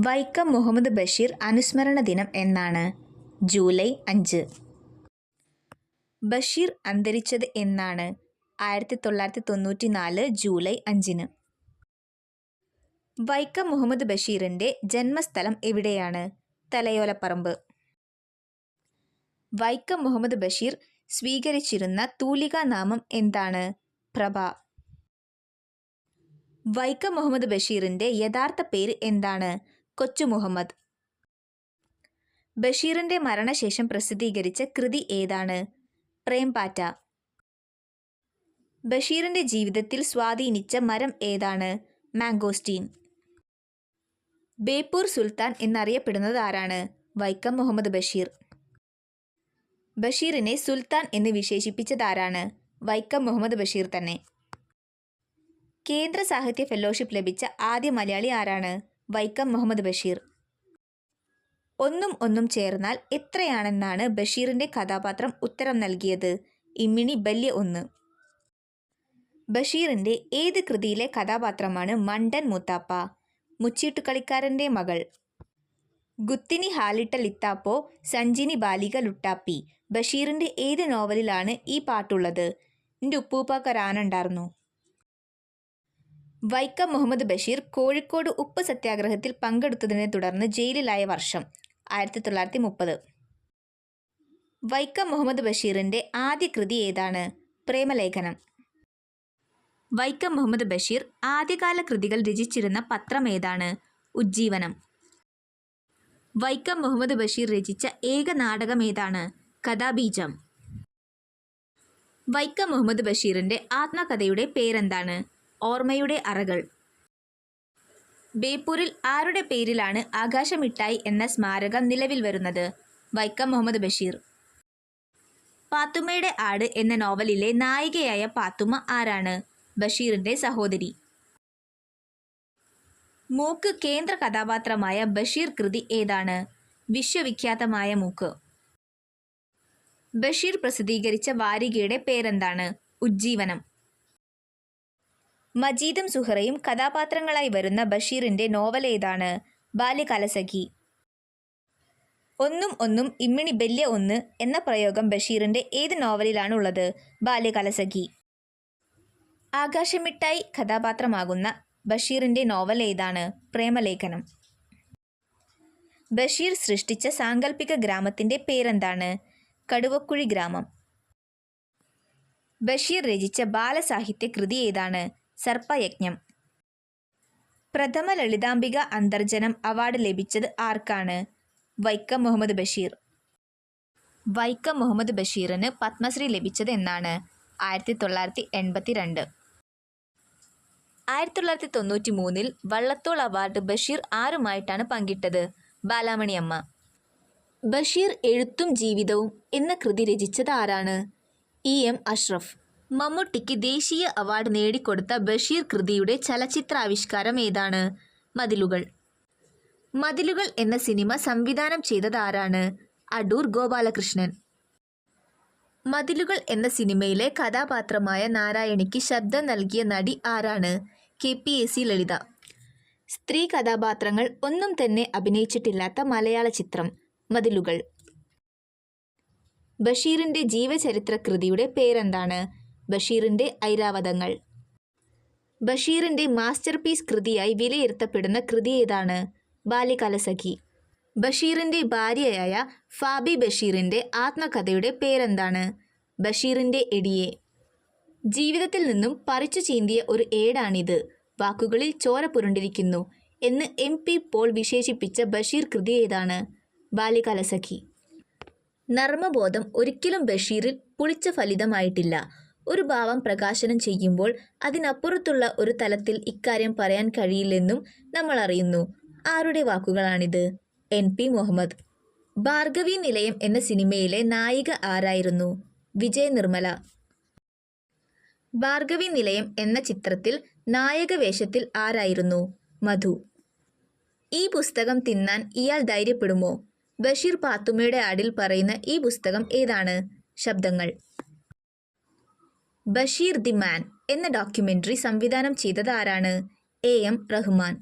വൈക്കം മുഹമ്മദ് ബഷീർ അനുസ്മരണ ദിനം എന്നാണ്? ജൂലൈ 5. ബഷീർ അന്തരിച്ചത് എന്നാണ്? 1994 ജൂലൈ 5. വൈക്കം മുഹമ്മദ് ബഷീറിൻ്റെ ജന്മസ്ഥലം എവിടെയാണ്? തലയോലപ്പറമ്പ്. വൈക്കം മുഹമ്മദ് ബഷീർ സ്വീകരിച്ചിരുന്ന തൂലികാനാമം എന്താണ്? പ്രഭ. വൈക്കം മുഹമ്മദ് ബഷീറിൻ്റെ യഥാർത്ഥ പേര് എന്താണ്? കൊച്ചു മുഹമ്മദ്. ബഷീറിൻ്റെ മരണശേഷം പ്രസിദ്ധീകരിച്ച കൃതി ഏതാണ്? പ്രേംപാറ്റ. ബഷീറിൻ്റെ ജീവിതത്തിൽ സ്വാധീനിച്ച മരം ഏതാണ്? മാംഗോസ്റ്റീൻ. ബേപ്പൂർ സുൽത്താൻ എന്നറിയപ്പെടുന്നത് ആരാണ്? വൈക്കം മുഹമ്മദ് ബഷീർ. ബഷീറിനെ സുൽത്താൻ എന്ന് വിശേഷിപ്പിച്ചതാരാണ്? വൈക്കം മുഹമ്മദ് ബഷീർ തന്നെ. കേന്ദ്ര സാഹിത്യ ഫെലോഷിപ്പ് ലഭിച്ച ആദ്യ മലയാളി ആരാണ്? വൈക്കം മുഹമ്മദ് ബഷീർ. ഒന്നും ഒന്നും ചേർന്നാൽ എത്രയാണെന്നാണ് ബഷീറിൻ്റെ കഥാപാത്രം ഉത്തരം നൽകിയത്? ഇമ്മിണി ബല്യ 1. ബഷീറിൻ്റെ ഏത് കൃതിയിലെ കഥാപാത്രമാണ് മണ്ടൻ മൂത്താപ്പ? മുച്ചീട്ടുകളിക്കാരൻ്റെ മകൾ. ഗുത്തിനി ഹാലിട്ട ലിത്താപ്പോ സഞ്ചിനി ബാലിക ലുട്ടാപ്പി. ബഷീറിൻ്റെ ഏത് നോവലിലാണ് ഈ പാട്ടുള്ളത്? എൻ്റെ ഉപ്പൂപ്പാക്കൊരാനുണ്ടായിരുന്നു. വൈക്കം മുഹമ്മദ് ബഷീർ കോഴിക്കോട് ഉപ്പ് സത്യാഗ്രഹത്തിൽ പങ്കെടുത്തതിനെ തുടർന്ന് ജയിലിലായ വർഷം? 1930. വൈക്കം മുഹമ്മദ് ബഷീറിൻ്റെ ആദ്യ കൃതി ഏതാണ്? പ്രേമലേഖനം. വൈക്കം മുഹമ്മദ് ബഷീർ ആദ്യകാല കൃതികൾ രചിച്ചിരുന്ന പത്രം ഏതാണ്? ഉജ്ജീവനം. വൈക്കം മുഹമ്മദ് ബഷീർ രചിച്ച ഏക നാടകം ഏതാണ്? കഥാബീജം. വൈക്കം മുഹമ്മദ് ബഷീറിൻ്റെ ആത്മകഥയുടെ പേരെന്താണ്? ഓർമ്മയുടെ അറകൾ. ബേപ്പൂരിൽ ആരുടെ പേരിലാണ് ആകാശമിഠായി എന്ന സ്മാരകം നിലവിൽ വരുന്നത്? വൈക്കം മുഹമ്മദ് ബഷീർ. പാത്തുമ്മയുടെ ആട് എന്ന നോവലിലെ നായികയായ പാത്തുമ്മ ആരാണ്? ബഷീറിൻ്റെ സഹോദരി. മൂക്ക് കേന്ദ്ര കഥാപാത്രമായ ബഷീർ കൃതി ഏതാണ്? വിശ്വവിഖ്യാതമായ മൂക്ക്. ബഷീർ പ്രസിദ്ധീകരിച്ച വാരികയുടെ പേരെന്താണ്? ഉജ്ജീവനം. മജീദും സുഹറയും കഥാപാത്രങ്ങളായി വരുന്ന ബഷീറിൻ്റെ നോവൽ ഏതാണ്? ബാല്യകാലസഖി. ഒന്നും ഒന്നും ഇമ്മിണി ബല്യ 1 എന്ന പ്രയോഗം ബഷീറിൻ്റെ ഏത് നോവലിലാണുള്ളത്? ബാല്യകാലസഖി. ആകാശമിഠായി കഥാപാത്രമാകുന്ന ബഷീറിൻ്റെ നോവൽ ഏതാണ്? പ്രേമലേഖനം. ബഷീർ സൃഷ്ടിച്ച സാങ്കല്പിക ഗ്രാമത്തിൻ്റെ പേരെന്താണ്? കടുവക്കുഴി ഗ്രാമം. ബഷീർ രചിച്ച ബാലസാഹിത്യ കൃതി ഏതാണ്? സർപ്പയജ്ഞം. പ്രഥമ ലളിതാംബിക അന്തർജനം അവാർഡ് ലഭിച്ചത് ആർക്കാണ്? വൈക്കം മുഹമ്മദ് ബഷീർ. വൈക്കം മുഹമ്മദ് ബഷീറിന് പത്മശ്രീ ലഭിച്ചത് എന്നാണ്? 1982. 1993 വള്ളത്തോൾ അവാർഡ് ബഷീർ ആരുമായിട്ടാണ് പങ്കിട്ടത്? ബാലാമണി അമ്മ. ബഷീർ എഴുത്തും ജീവിതവും എന്ന കൃതി രചിച്ചത് ആരാണ്? EM അഷ്റഫ്. മമ്മൂട്ടിക്ക് ദേശീയ അവാർഡ് നേടിക്കൊടുത്ത ബഷീർ കൃതിയുടെ ചലച്ചിത്രാവിഷ്കാരം ഏതാണ്? മതിലുകൾ. മതിലുകൾ എന്ന സിനിമ സംവിധാനം ചെയ്തത് ആരാണ്? അടൂർ ഗോപാലകൃഷ്ണൻ. മതിലുകൾ എന്ന സിനിമയിലെ കഥാപാത്രമായ നാരായണിക്ക് ശബ്ദം നൽകിയ നടി ആരാണ്? KPAC ലളിത. സ്ത്രീ കഥാപാത്രങ്ങൾ ഒന്നും തന്നെ അഭിനയിച്ചിട്ടില്ലാത്ത മലയാള ചിത്രം? മതിലുകൾ. ബഷീറിൻ്റെ ജീവചരിത്ര കൃതിയുടെ പേരെന്താണ്? ബഷീറിൻ്റെ ഐരാവതങ്ങൾ. ബഷീറിൻ്റെ മാസ്റ്റർ പീസ് കൃതിയായി വിലയിരുത്തപ്പെടുന്ന കൃതി ഏതാണ്? ബാല്യകാലസഖി. ബഷീറിൻ്റെ ഭാര്യയായ ഫാബി ബഷീറിൻ്റെ ആത്മകഥയുടെ പേരെന്താണ്? ബഷീറിൻ്റെ എടിയെ. ജീവിതത്തിൽ നിന്നും പറിച്ചു ചീന്തിയ ഒരു ഏടാണിത്, വാക്കുകളിൽ ചോര പുരണ്ടിരിക്കുന്നു എന്ന് MP പോൾ വിശേഷിപ്പിച്ച ബഷീർ കൃതി ഏതാണ്? ബാല്യകാലസഖി. നർമ്മബോധം ഒരിക്കലും ബഷീറിൽ പുളിച്ച ഫലിതമായിട്ടില്ല. ഒരു ഭാവം പ്രകാശനം ചെയ്യുമ്പോൾ അതിനപ്പുറത്തുള്ള ഒരു തലത്തിൽ ഇക്കാര്യം പറയാൻ കഴിയില്ലെന്നും നമ്മൾ അറിയുന്നു. ആരുടെ വാക്കുകളാണിത്? NP മുഹമ്മദ്. ഭാർഗവി നിലയം എന്ന സിനിമയിലെ നായിക ആരായിരുന്നു? വിജയ നിർമ്മല. ഭാർഗവി നിലയം എന്ന ചിത്രത്തിൽ നായക വേഷത്തിൽ ആരായിരുന്നു? മധു. ഈ പുസ്തകം തിന്നാൻ ഇയാൾ ധൈര്യപ്പെടുമോ? ബഷീർ പാത്തുമ്മയുടെ ആടിൽ പറയുന്ന ഈ പുസ്തകം ഏതാണ്? ശബ്ദങ്ങൾ. ബഷീർ ദി മാൻ എന്ന ഡോക്യുമെൻ്ററി സംവിധാനം ചെയ്തത് ആരാണ്? AM റഹ്മാൻ.